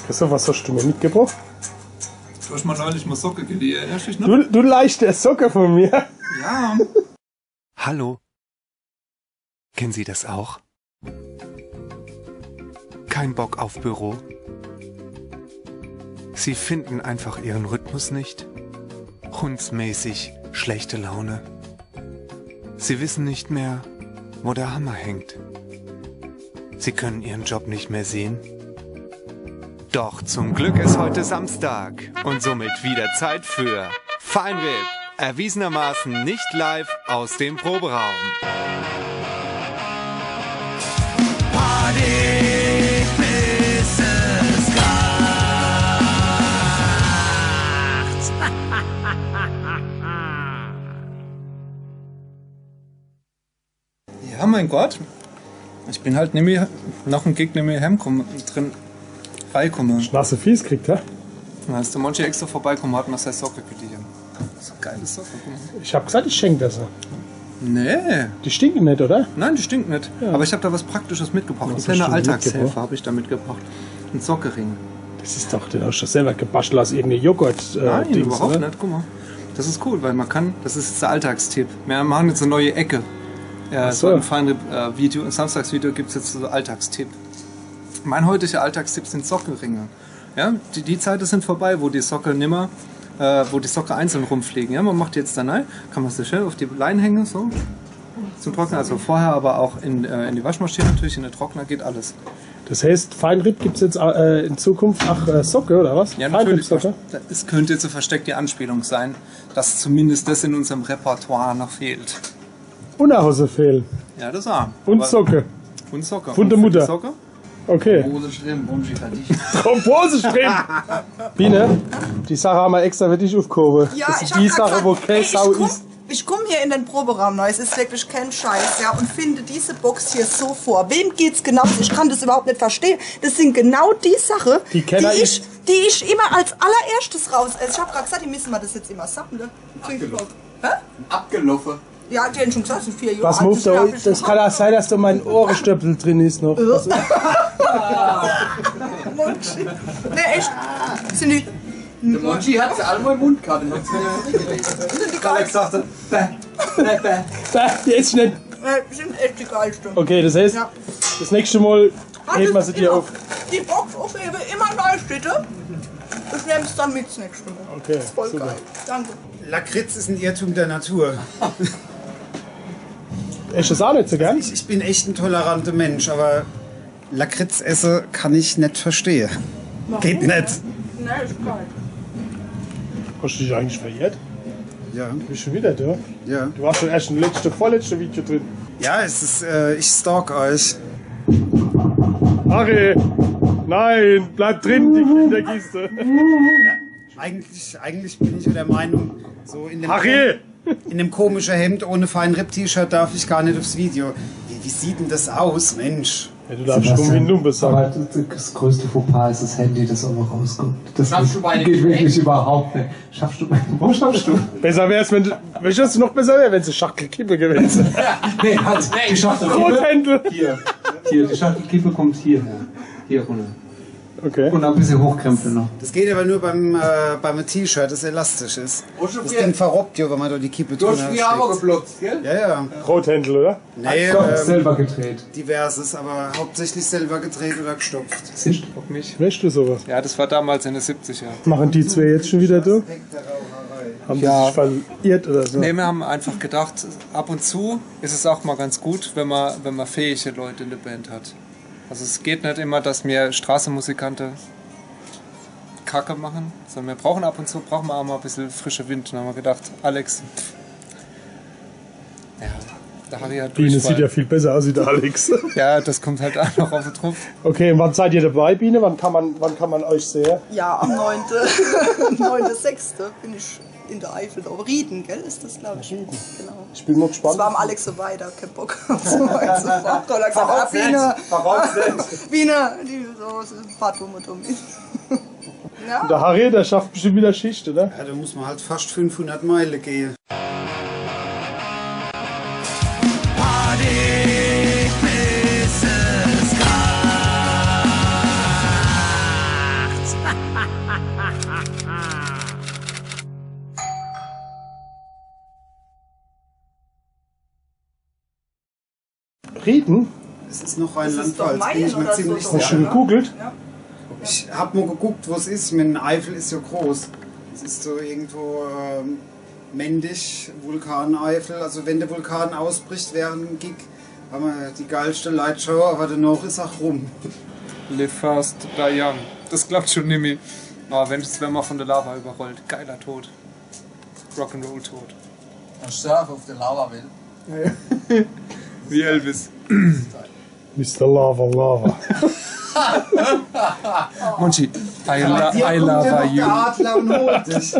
Christoph, was hast du mir mitgebracht? Du hast mal neulich mal Socke geliehen, erinnerst du dich noch? Du leichte Socke von mir. Ja. Hallo. Kennen Sie das auch? Kein Bock auf Büro? Sie finden einfach Ihren Rhythmus nicht? Hundsmäßig schlechte Laune? Sie wissen nicht mehr, wo der Hammer hängt? Sie können Ihren Job nicht mehr sehen? Doch zum Glück ist heute Samstag und somit wieder Zeit für Feinripp, erwiesenermaßen nicht live aus dem Proberaum. Party bis es kracht. Ja, mein Gott. Ich bin halt nämlich noch ein Gig neben mir drin reingekommen. Schnasse Fies kriegt, hä? Da ist der Monchi extra vorbeikommen, hat mir seine Socke geliehen. So eine geile Socke. Ich hab gesagt, ich schenke das. Nee. Die stinken nicht, oder? Nein, die stinkt nicht. Ja. Aber ich habe da was Praktisches mitgebracht. Ein kleiner Alltagshelfer habe ich da mitgebracht. Ein Sockering. Das ist doch, den hast du selber gebastelt aus irgendeinem Joghurt. Nein, Dings, überhaupt oder? nicht. Guck mal. Das ist cool, weil man kann, das ist jetzt der Alltagstipp. Wir machen jetzt eine neue Ecke. So ein Feinripp-Video, ein Samstagsvideo gibt es jetzt so Alltagstipp. Mein heutiger Alltagstipp sind Sockenringe. Ja, die Zeiten sind vorbei, wo die Socke wo die Socke einzeln rumfliegen. Ja, man macht die jetzt dann rein, kann man sie schön auf die Leine hängen, so zum Trocknen. Also vorher aber auch in die Waschmaschine natürlich, in den Trockner geht alles. Das heißt, Feinripp gibt es jetzt in Zukunft Socke, oder was? Ja, natürlich. Es könnte jetzt eine versteckte Anspielung sein, dass zumindest das in unserem Repertoire noch fehlt. Unterhose fehlen. Ja, das auch. Und Socke. Und Socke. Von der Mutter. Socke? Okay. Thrombosestreben. Biene, die Sache haben wir extra für dich aufgehoben. Ja, das ist die Sache, wo keine Sau ist. Ich komme hier in den Proberaum neu, es ist wirklich kein Scheiß, ja, und finde diese Box hier so vor. Wem geht's genau? Ich kann das überhaupt nicht verstehen. Das sind genau die Sachen, die ich immer als allererstes raus. Also ich habe gerade gesagt, die müssen wir das jetzt immer sammeln. Abgelaufen. Ja, die haben schon gesagt, es sind 4 Jahre. Was muss da? Das kann auch sein, dass da mein Ohrenstöpsel drin ist noch. Also. Monchi. Ne, echt. Sind die. Der Monchi hat sie alle mal im Mund gehabt. Alex sagte, Die ist nicht. Sind echt die geilsten. Okay, das heißt, das nächste Mal heben wir sie dir auf. Die Box aufhebe, immer neu steht. Ich nehme es dann mit das nächste Mal. Okay, voll super. Geil. Danke. Lakritz ist ein Irrtum der Natur. Ist das auch nicht so gern? Ich bin echt ein toleranter Mensch, aber Lakritz essen kann ich nicht verstehen. Warum? Geht nicht. Nein, ist geil. Hast du dich eigentlich verirrt? Ja. Du bist schon wieder da? Ja. Du warst schon erst im vorletzten Video drin. Ja, es ist, ich stalk euch. Harry! Nein, bleib drin, die Kinderkiste. Eigentlich bin ich der Meinung, so in dem, Harry! in dem komischen Hemd ohne Feinripp-T-Shirt darf ich gar nicht aufs Video. Wie sieht denn das aus, Mensch? Ja, du darfst schon wie ein Lumpe sagen. Aber das größte Fauxpas ist das Handy, das auch noch rauskommt. Das Schaffst du bei geht wirklich überhaupt nicht. Schaffst du Wo schaffst du? Besser wär's, wenn du. Weißt du, was noch besser wäre, wenn es eine Schachtelkippe gewesen wäre? Nee, halt. Die Schachtelkippe. Rothändel! Hier, die Schachtelkippe kommt hierher. Hier runter. Okay. Und ein bisschen hochkrempeln noch. Das geht aber nur beim T-Shirt, das elastisch ist. Das Ding verrobbt ja, wenn man da die Kippe Du hast die Hammer geblockt, gell? Ja, ja. Rothändel, oder? Nee, selber gedreht. diverses, aber hauptsächlich selber gedreht oder gestopft. Auf mich. Weißt du sowas? Ja, das war damals in den 70er. Machen die zwei jetzt schon wieder da? Haben die sich verirrt oder so? Nee, wir haben einfach gedacht, ab und zu ist es auch mal ganz gut, wenn man fähige Leute in der Band hat. Also es geht nicht immer, dass wir Straßenmusikanten Kacke machen, sondern wir brauchen ab und zu auch mal ein bisschen frischer Wind. Dann haben wir gedacht, Alex, ja, der Harry hat Biene Durchfall. sieht ja viel besser aus wie der Alex. Ja, das kommt halt auch noch auf den Trumpf. Okay, und wann seid ihr dabei, Biene? Wann kann man euch sehen? Ja, am 9.6. bin ich in der Eifel da. Rieden, gell, ist das, glaube ich. Genau. Ich bin mal gespannt. Das war am Alex so weiter, kein Bock auf so weit zu fahren. Da hat er gesagt, Biene, die so ist ein paar dumme. Ja. Der Harry, der schafft bestimmt wieder Schicht, oder? Ja, da muss man halt fast 500 Meilen gehen. Party bis es kracht. Rieden? Es ist noch Rheinland-Pfalz, bin ich mir ziemlich Hast du sicher. schon gegoogelt? Ja. Ich habe mal geguckt, wo es ist. Mein Eifel ist so groß. Es ist so irgendwo Mendig, Vulkaneifel. Also wenn der Vulkan ausbricht während dem Gig, haben wir die geilste Lightshow, aber danach ist auch rum. Live fast, die young. Das klappt schon nicht mehr. Aber wenn man von der Lava überrollt. Geiler Tod. Rock'n'Roll Tod. Und surf auf der Lava will. Wie Elvis. Mr. Lava. Monchi, I love Der you. Adler und holt dich.